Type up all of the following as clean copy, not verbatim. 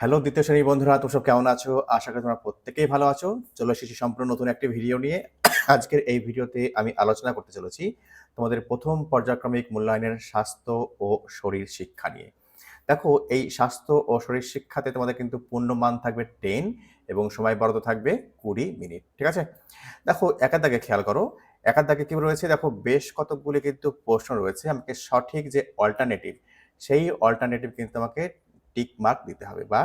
Hello দ্বিতীয় শ্রেণীর বন্ধুরা, তোমরা সব কেমন আছো? আশা করি তোমরা প্রত্যেকেই ভালো আছো। চলে এসেছি সম্পূর্ণ নতুন একটি ভিডিও নিয়ে। আজকের এই ভিডিওতে আমি আলোচনা করতে চলেছি তোমাদের প্রথম পর্যায়ক্রমিক মূল্যায়নের স্বাস্থ্য ও শরীর শিক্ষা নিয়ে। দেখো, এই স্বাস্থ্য ও শরীর শিক্ষাতে তোমাদের কিন্তু পূর্ণমান থাকবে 10 এবং সময় বরাদ্দ থাকবে 20 মিনিট। ঠিক আছে? দেখো, একের দাগে খেয়াল করো। একের দাগে কি রয়েছে? দেখো, বেশ কতকগুলি কিন্তু প্রশ্ন রয়েছে। আমাকে সঠিক যে অল্টারনেটিভ, সেই অল্টারনেটিভ কিন্তু আমাকে টিক মার্ক দিতে হবে বা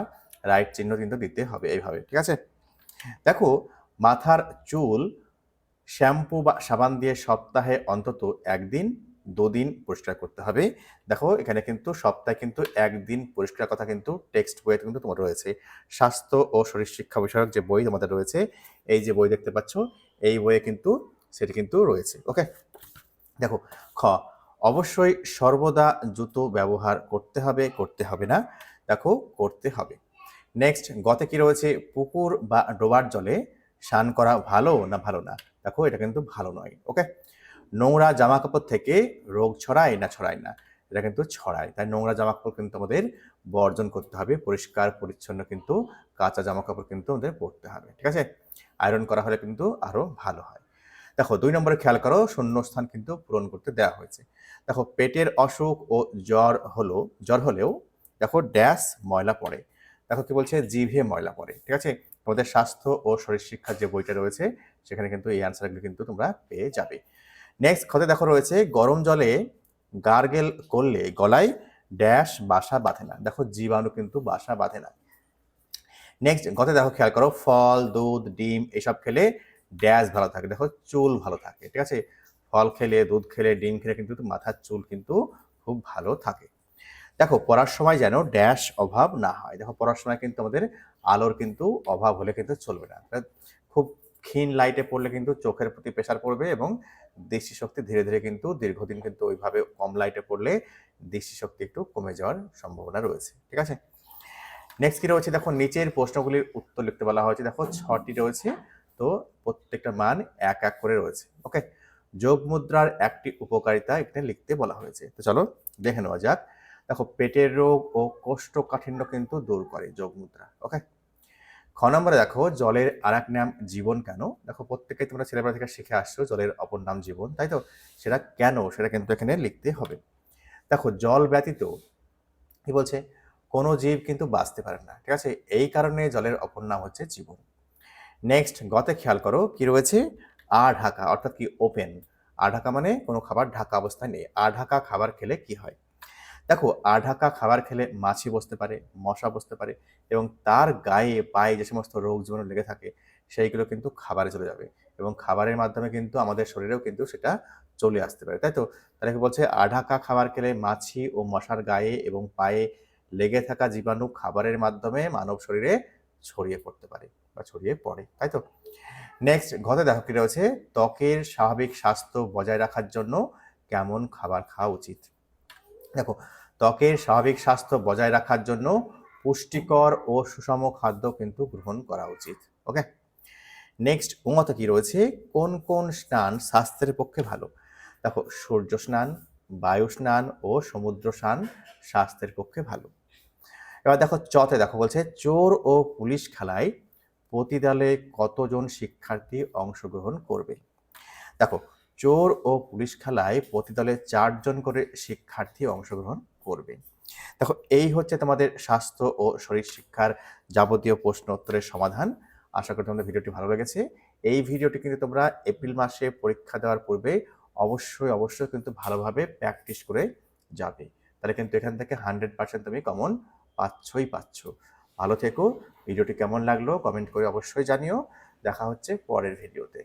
রাইট চিহ্ন কিন্তু দিতে হবে এইভাবে। ঠিক আছে? দেখো, মাথার চুল শ্যাম্পু বা সাবান দিয়ে সপ্তাহে অন্তত 1 দিন 2 দিন পরিষ্কার করতে হবে। দেখো, এখানে কিন্তু সপ্তাহে কিন্তু 1 দিন পরিষ্কার কথা কিন্তু টেক্সট বইয়ে কিন্তু তোমার রয়েছে। স্বাস্থ্য ও শরীর শিক্ষা বিষয়ক যে বই তোমাদের রয়েছে, এই যে বই দেখতে পাচ্ছ, এই বইয়ে কিন্তু সেটি কিন্তু রয়েছে। ওকে? দেখো, খ, অবশ্যই সর্বদা জুতো ব্যবহার করতে হবে, করতে হবে না? দেখো, করতে হবে। নেক্সট, গতে কি রয়েছে? পুকুর বা ডোবার জলে স্নান করা ভালো না ভালো না? দেখো, এটা কিন্তু ভালো নয়। ওকে? নোংরা জামা কাপড় থেকে রোগ ছড়ায় না ছড়ায় না? এটা কিন্তু ছড়ায়। তাই নোংরা জামা কাপড় কিন্তু আমাদের বর্জন করতে হবে। পরিষ্কার পরিচ্ছন্ন কিন্তু কাঁচা জামা কাপড় কিন্তু আমাদের পরতে হবে। ঠিক আছে? আয়রন করা হলে কিন্তু আরো ভালো হয়। দেখো, 2 নম্বরে খেয়াল করো, শূন্যস্থান কিন্তু পূরণ করতে দেওয়া হয়েছে। দেখো, পেটের অসুখ ও জ্বর হলেও দেখো ড্যাশ ময়লা পড়ে। দেখো কি বলছে? জিভে ময়লা পড়ে। ঠিক আছে? তোমাদের স্বাস্থ্য ও শরীর শিক্ষার যে বইটা রয়েছে, সেখানে কিন্তু এই অ্যান্সারগুলো কিন্তু তোমরা পেয়ে যাবে। নেক্সট খতে দেখো রয়েছে, গরম জলে গার্গেল করলে গলায় ড্যাশ বাসা বাঁধে না? দেখো, জীবাণু কিন্তু বাসা বাঁধে না। নেক্সট গতে দেখো, খেয়াল করো, ফল, দুধ, ডিম এসব খেলে ড্যাশ ভালো থাকে। দেখো, চুল ভালো থাকে। ঠিক আছে? ফল খেলে, দুধ খেলে, ডিম খেলে কিন্তু মাথার চুল কিন্তু খুব ভালো থাকে। দেখো, পড়ার সময় যেন ড্যাশ অভাব না হয়। দেখো, পড়ার সময় কিন্তু আমাদের আলোর কিন্তু অভাব হলে কিন্তু চলবে না। খুব ক্ষীণ লাইটে পড়লে কিন্তু চোখের প্রতি প্রেশার পড়বে এবং দৃষ্টিশক্তি ধীরে ধীরে কিন্তু দীর্ঘদিন কিন্তু ওইভাবে কম লাইটে পড়লে দৃষ্টিশক্তি একটু কমে যাওয়ার সম্ভাবনা রয়েছে। ঠিক আছে? নেক্সট কি রয়েছে? দেখো, নিচের প্রশ্নগুলির উত্তর লিখতে বলা হয়েছে। দেখো, 6টি রয়েছে। তো প্রত্যেকটা মান এক এক করে রয়েছে। ওকে? যোগ মুদ্রার একটি উপকারিতা এখানে লিখতে বলা হয়েছে। তো চলো দেখে নেওয়া যাক। দেখো, পেটের রোগ ও কোষ্ঠকাঠিন্য কিন্তু দূর করে যোগ মুদ্রা। ওকে? খ নম্বরে দেখো, জলের আরেক নাম জীবন কেন? দেখো, প্রত্যেকে তোমরা ছেলেবেলা থেকে শিখে আসছো জলের অপর নাম জীবন, তাই তো? সেটা কেন, সেটা কিন্তু এখানে লিখতে হবে। দেখো, জল ব্যতীত কি বলছে? কোনো জীব কিন্তু বাঁচতে পারে না। ঠিক আছে? এই কারণে জলের অপর নাম হচ্ছে জীবন। নেক্সট গতে খেয়াল করো, কি রয়েছে? আ ঢাকা, অর্থাৎ কি? ওপেন। আ ঢাকা মানে কোনো খাবার ঢাকা অবস্থায় নেই। আ ঢাকা খাবার খেলে কি হয়? দেখো, আ ঢাকা খাবার খেলে মাছি বসতে পারে, মশা বসতে পারে এবং তার গায়ে পায়ে যে সমস্ত রোগ জীবাণু লেগে থাকে, সেইগুলো কিন্তু খাবারে চলে যাবে এবং খাবারের মাধ্যমে কিন্তু আমাদের শরীরেও কিন্তু সেটা চলে আসতে পারে। তাই তো? তাহলে কি বলছে? আ ঢাকা খাবার খেলে মাছি ও মশার গায়ে এবং পায়ে লেগে থাকা জীবাণু খাবারের মাধ্যমে মানব শরীরে ছড়িয়ে পড়তে পারে বা ছড়িয়ে পড়ে। তাই তো? নেক্সট ঘতে দেখো কি রয়েছে? ত্বকের স্বাভাবিক স্বাস্থ্য বজায় রাখার জন্য কেমন খাবার খাওয়া উচিত? দেখো, ত্বকের স্বাভাবিক স্বাস্থ্য বজায় রাখার জন্য পুষ্টিকর ও সুষম খাদ্য কিন্তু গ্রহণ করা উচিত। ওকে? নেক্সট উঙতে কি রয়েছে? কোন কোন স্নান স্বাস্থ্যের পক্ষে ভালো? দেখো, সূর্য স্নান, বায়ু স্নান ও সমুদ্র স্নান স্বাস্থ্যের পক্ষে ভালো। এবার দেখো, চতে দেখো বলছে, চোর ও পুলিশ খেলায় প্রতি দলে কতজন শিক্ষার্থী অংশগ্রহণ করবে? দেখো, চোর ও পুলিশ খেলায় প্রতি দলে 4 জন করে শিক্ষার্থী অংশগ্রহণ করবে। দেখো, এই হচ্ছে তোমাদের স্বাস্থ্য ও শরীর শিক্ষার যাবতীয় প্রশ্ন উত্তরের সমাধান। আশা করি তোমাদের ভিডিওটি ভালো লেগেছে। এই ভিডিওটি কিন্তু তোমরা এপ্রিল মাসে পরীক্ষা দেওয়ার পূর্বে অবশ্যই কিন্তু ভালোভাবে প্র্যাকটিস করে যাবে। তাহলে কিন্তু এখান থেকে 100% তুমি কমন পাচ্ছ। ভালো থেকো। ভিডিওটি কেমন লাগলো কমেন্ট করে অবশ্যই জানিও। দেখা হচ্ছে পরের ভিডিওতে।